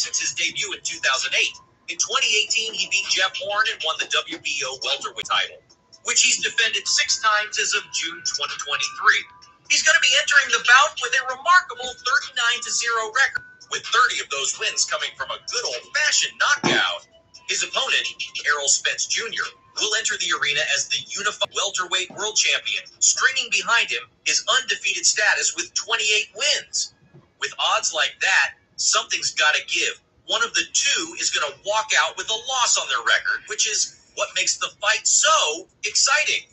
since his debut in 2008. In 2018, he beat Jeff Horn and won the WBO welterweight title, which he's defended 6 times as of June 2023. He's going to be entering the bout with a remarkable 39-0 record, with 30 of those wins coming from a good old-fashioned knockout. His opponent, Errol Spence Jr., will enter the arena as the unified welterweight world champion, stringing behind him his undefeated status with 28 wins. With odds like that, something's got to give. One of the two is going to walk out with a loss on their record, which is what makes the fight so exciting.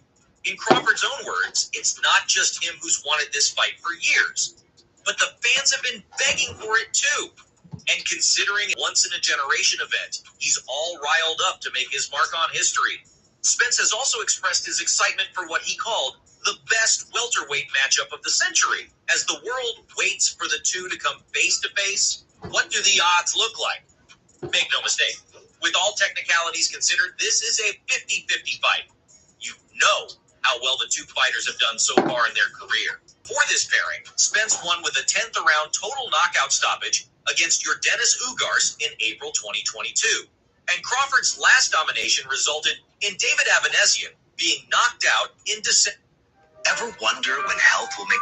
In Crawford's own words, it's not just him who's wanted this fight for years, but the fans have been begging for it too. And considering a once-in-a-generation event, he's all riled up to make his mark on history. Spence has also expressed his excitement for what he called the best welterweight matchup of the century. As the world waits for the two to come face-to-face, what do the odds look like? Make no mistake, with all technicalities considered, this is a 50-50 fight. You know how well the two fighters have done so far in their career. For this pairing, Spence won with a 10th round total knockout stoppage against Yordenis Ugas in April 2022. And Crawford's last domination resulted in David Avanesian being knocked out in December. Ever wonder when health will make...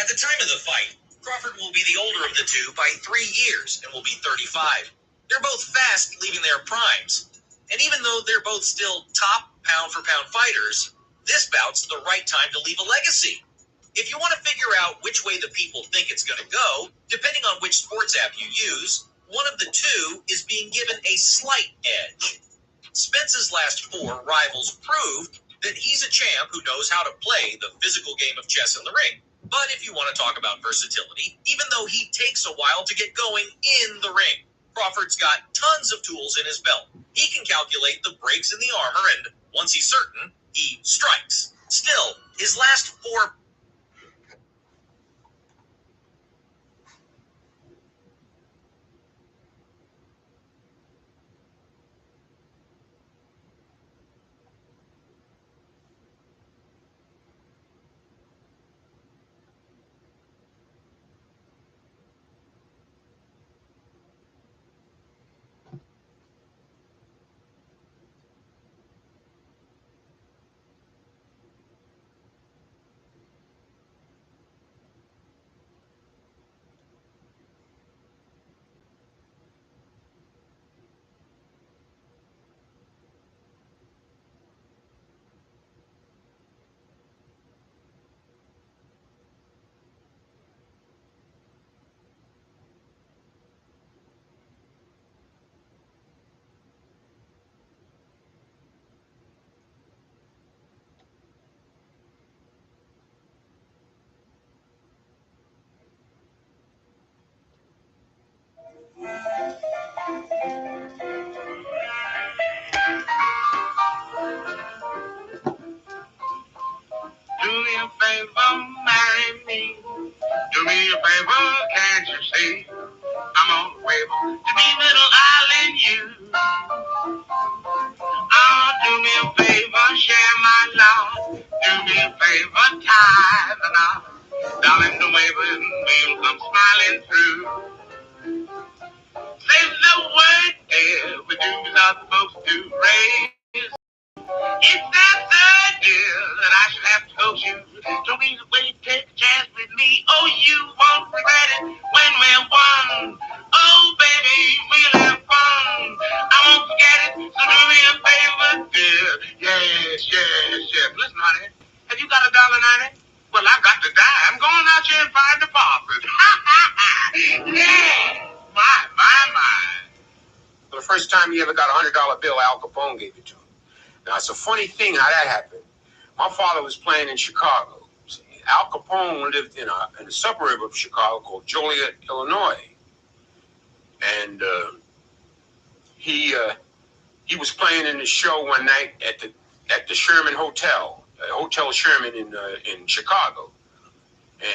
At the time of the fight, Crawford will be the older of the two by 3 years and will be 35. They're both fast, leaving their primes. And even though they're both still top pound-for-pound fighters, this bout's the right time to leave a legacy. If you want to figure out which way the people think it's going to go, depending on which sports app you use, one of the two is being given a slight edge. Spence's last 4 rivals proved that he's a champ who knows how to play the physical game of chess in the ring. But if you want to talk about versatility, even though he takes a while to get going in the ring, Crawford's got tons of tools in his belt. He can calculate the breaks in the armor, and once he's certain, he strikes. Still, his last 4... Do me a favor, marry me. Do me a favor, can't you see? I'm on the way to be little island you. Oh, do me a favor, share my love. Do me a favor, tie the knot. Darling, the waving we'll come smiling through. Say the word, dear, we do as I'm supposed to raise. It's that third deal that I should have told you. Don't be afraid to take a chance with me. Oh, you won't regret it when we're one. Oh, baby, we'll have fun. I won't forget it, so do me a favor, dear. Yes, yes, yes. Listen, honey, have you got $1.90? Well, I've got to die. I'm going out here and find the barbers. Yeah, my. For the first time you ever got a $100 bill, Al Capone gave it to him. Now, it's a funny thing how that happened. My father was playing in Chicago. See, Al Capone lived in a suburb of Chicago called Joliet, Illinois. And he was playing in the show one night at the Sherman Hotel, Hotel Sherman in Chicago.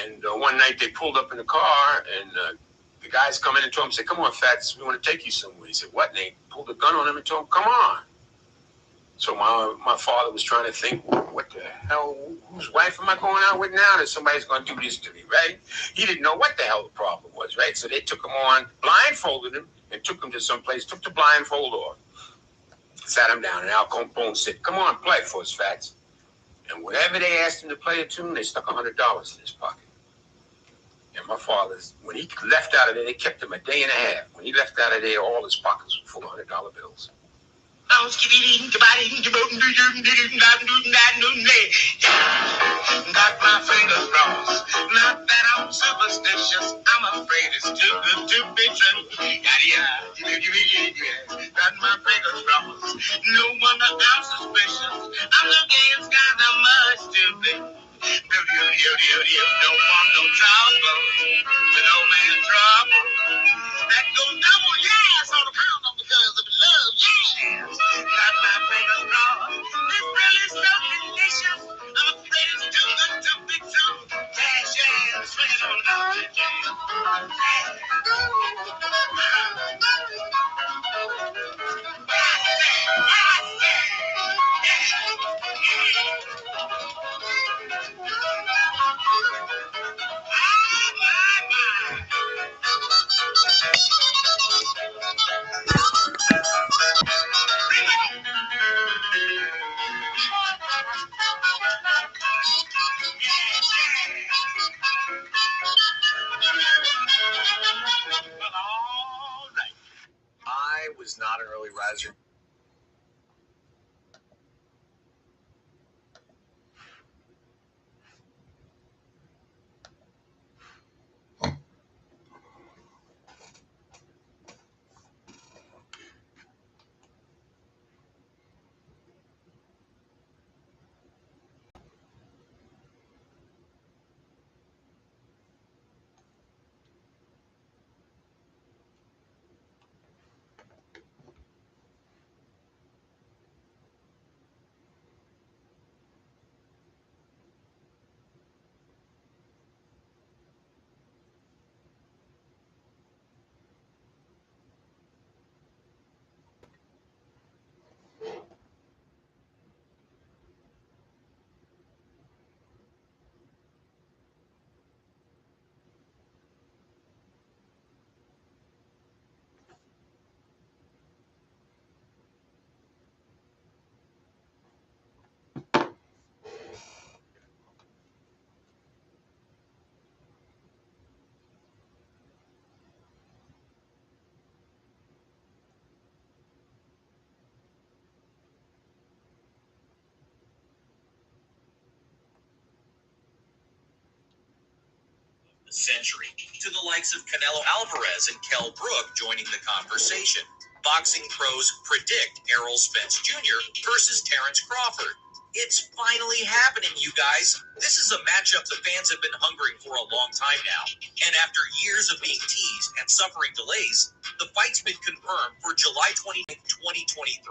And one night they pulled up in the car, and The guys come in and told him, said, come on, Fats, we want to take you somewhere. He said, what? And they pulled a gun on him and told him, come on. So my father was trying to think, what the hell, whose wife am I going out with now that somebody's going to do this to me, right? He didn't know what the hell the problem was, right? So they took him on, blindfolded him, and took him to some place, took the blindfold off, sat him down, and Al Capone said, come on, play for us, Fats. And whatever they asked him to play a tune, they stuck $100 in his pocket. And my father's, when he left out of there, they kept him a day and a half. When he left out of there, all his pockets were full of $100 bills. Got my fingers crossed. Not that I'm superstitious. I'm afraid it's too good to be true. Got my fingers crossed. No wonder I'm suspicious. I'm looking kind of much too big. Don't want no trouble. To no man trouble. That goes double yes on account of because of love, yes. Got my fingers crossed. This really so delicious. I'm afraid it's too good to be true. Cash and swing it on out. I was not an early riser. Century, to the likes of Canelo Alvarez and Kell Brook joining the conversation. Boxing pros predict Errol Spence Jr. versus Terrence Crawford. It's finally happening, you guys. This is a matchup the fans have been hungering for a long time now. And after years of being teased and suffering delays, the fight's been confirmed for July 29th, 2023.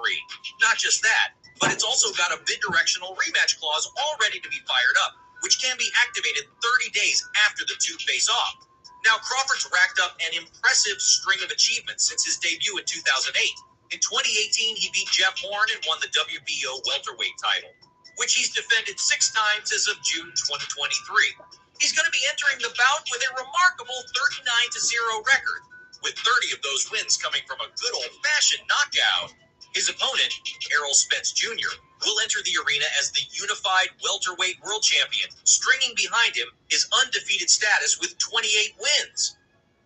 Not just that, but it's also got a bidirectional rematch clause all ready to be fired up, which can be activated 30 days after the two face off. Now, Crawford's racked up an impressive string of achievements since his debut in 2008. In 2018, he beat Jeff Horn and won the WBO welterweight title, which he's defended 6 times as of June 2023. He's going to be entering the bout with a remarkable 39-0 record, with 30 of those wins coming from a good old-fashioned knockout. His opponent, Errol Spence Jr., will enter the arena as the unified welterweight world champion, stringing behind him his undefeated status with 28 wins.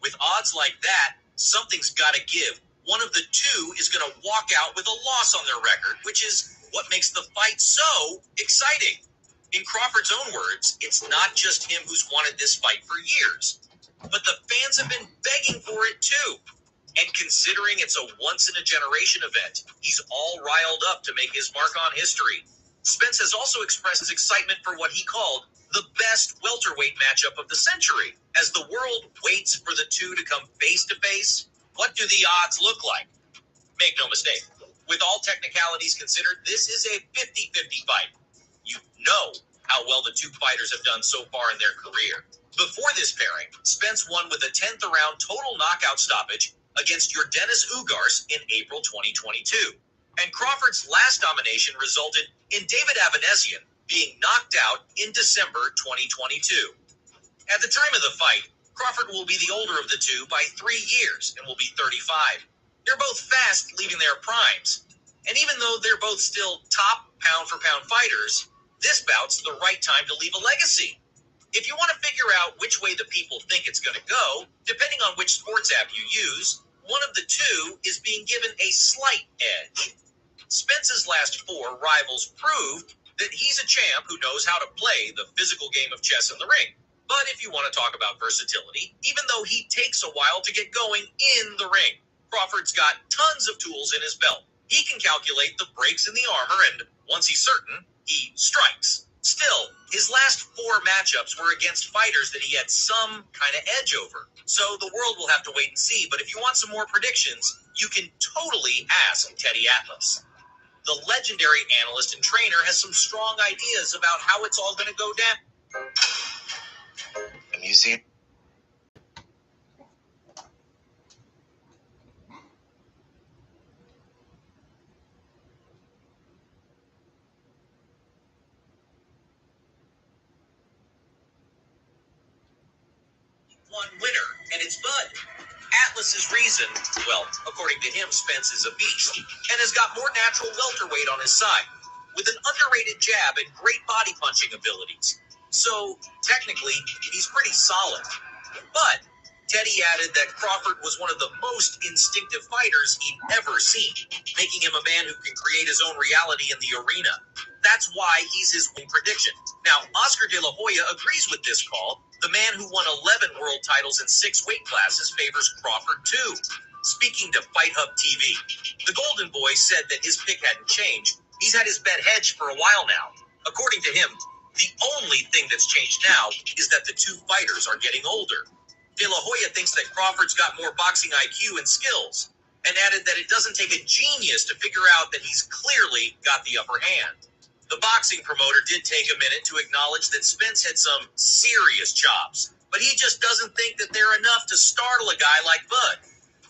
With odds like that, something's got to give. One of the two is going to walk out with a loss on their record, which is what makes the fight so exciting. In Crawford's own words, it's not just him who's wanted this fight for years, but the fans have been begging for it too. And considering it's a once-in-a-generation event, he's all riled up to make his mark on history. Spence has also expressed his excitement for what he called the best welterweight matchup of the century. As the world waits for the two to come face-to-face, what do the odds look like? Make no mistake, with all technicalities considered, this is a 50-50 fight. You know how well the two fighters have done so far in their career. Before this pairing, Spence won with a 10th round total knockout stoppage against Yordenis Ugar's in April 2022. And Crawford's last domination resulted in David Avanesian being knocked out in December 2022. At the time of the fight, Crawford will be the older of the two by 3 years and will be 35. They're both fast, leaving their primes. And even though they're both still top pound-for-pound fighters, this bout's the right time to leave a legacy. If you want to figure out which way the people think it's going to go, depending on which sports app you use, one of the two is being given a slight edge. Spence's last 4 rivals proved that he's a champ who knows how to play the physical game of chess in the ring. But if you want to talk about versatility, even though he takes a while to get going in the ring, Crawford's got tons of tools in his belt. He can calculate the breaks in the armor, and once he's certain, he strikes. Still, his last 4 matchups were against fighters that he had some kind of edge over. So the world will have to wait and see, but if you want some more predictions, you can totally ask Teddy Atlas. The legendary analyst and trainer has some strong ideas about how it's all going to go down. A museum. One winner, and it's Bud. Atlas's reason, well, according to him, Spence is a beast and has got more natural welterweight on his side, with an underrated jab and great body punching abilities. So, technically, he's pretty solid. But Teddy added that Crawford was one of the most instinctive fighters he'd ever seen, making him a man who can create his own reality in the arena. That's why he's his win prediction. Now, Oscar De La Hoya agrees with this call. The man who won 11 world titles in 6 weight classes favors Crawford too. Speaking to Fight Hub TV, the Golden Boy said that his pick hadn't changed. He's had his bet hedged for a while now. According to him, the only thing that's changed now is that the two fighters are getting older. De La Hoya thinks that Crawford's got more boxing IQ and skills, and added that it doesn't take a genius to figure out that he's clearly got the upper hand. The boxing promoter did take a minute to acknowledge that Spence had some serious chops, but he just doesn't think that they're enough to startle a guy like Bud.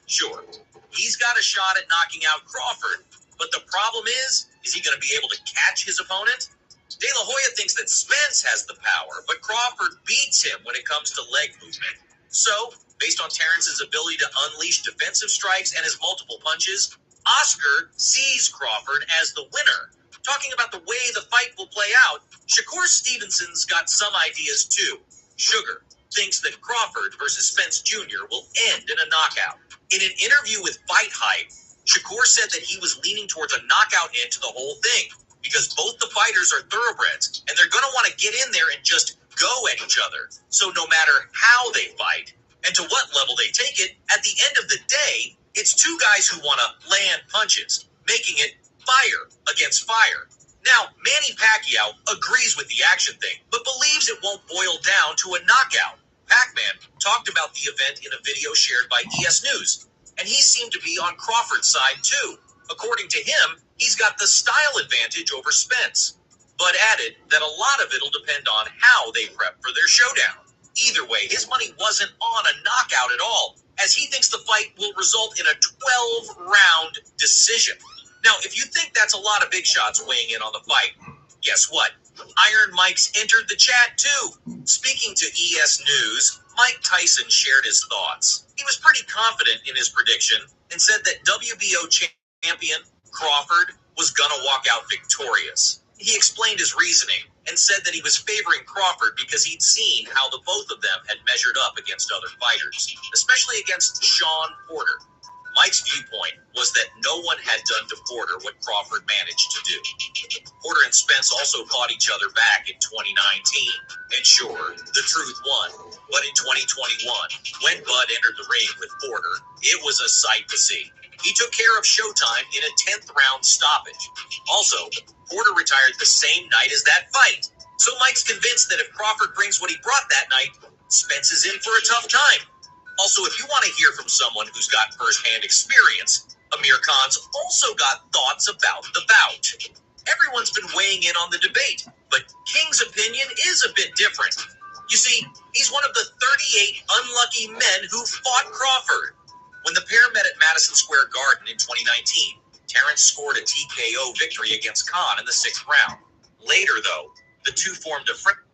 Sure, he's got a shot at knocking out Crawford, but the problem is he going to be able to catch his opponent? De La Hoya thinks that Spence has the power, but Crawford beats him when it comes to leg movement. So, based on Terrence's ability to unleash defensive strikes and his multiple punches, Oscar sees Crawford as the winner. Talking about the way the fight will play out, Shakur Stevenson's got some ideas too. Sugar thinks that Crawford versus Spence Jr. will end in a knockout. In an interview with Fight Hype, Shakur said that he was leaning towards a knockout end to the whole thing, because both the fighters are thoroughbreds, and they're going to want to get in there and just go at each other. So no matter how they fight, and to what level they take it, at the end of the day, it's two guys who want to land punches, making it fire against fire. Now, Manny Pacquiao agrees with the action thing, but believes it won't boil down to a knockout. Pac-Man talked about the event in a video shared by ES News, and he seemed to be on Crawford's side too. According to him, he's got the style advantage over Spence, but added that a lot of it'll depend on how they prep for their showdown. Either way, his money wasn't on a knockout at all, as he thinks the fight will result in a 12-round decision. Now, if you think that's a lot of big shots weighing in on the fight, guess what? Iron Mike's entered the chat too. Speaking to ES News, Mike Tyson shared his thoughts. He was pretty confident in his prediction and said that WBO champion Crawford was gonna walk out victorious. He explained his reasoning and said that he was favoring Crawford because he'd seen how the both of them had measured up against other fighters, especially against Sean Porter. Mike's viewpoint was that no one had done to Porter what Crawford managed to do. Porter and Spence also fought each other back in 2019. And sure, the truth won. But in 2021, when Bud entered the ring with Porter, it was a sight to see. He took care of Showtime in a 10th round stoppage. Also, Porter retired the same night as that fight. So Mike's convinced that if Crawford brings what he brought that night, Spence is in for a tough time. Also, if you want to hear from someone who's got first-hand experience, Amir Khan's also got thoughts about the bout. Everyone's been weighing in on the debate, but King's opinion is a bit different. You see, he's one of the 38 unlucky men who fought Crawford. When the pair met at Madison Square Garden in 2019, Terrence scored a TKO victory against Khan in the 6th round. Later, though, the two formed a friendship.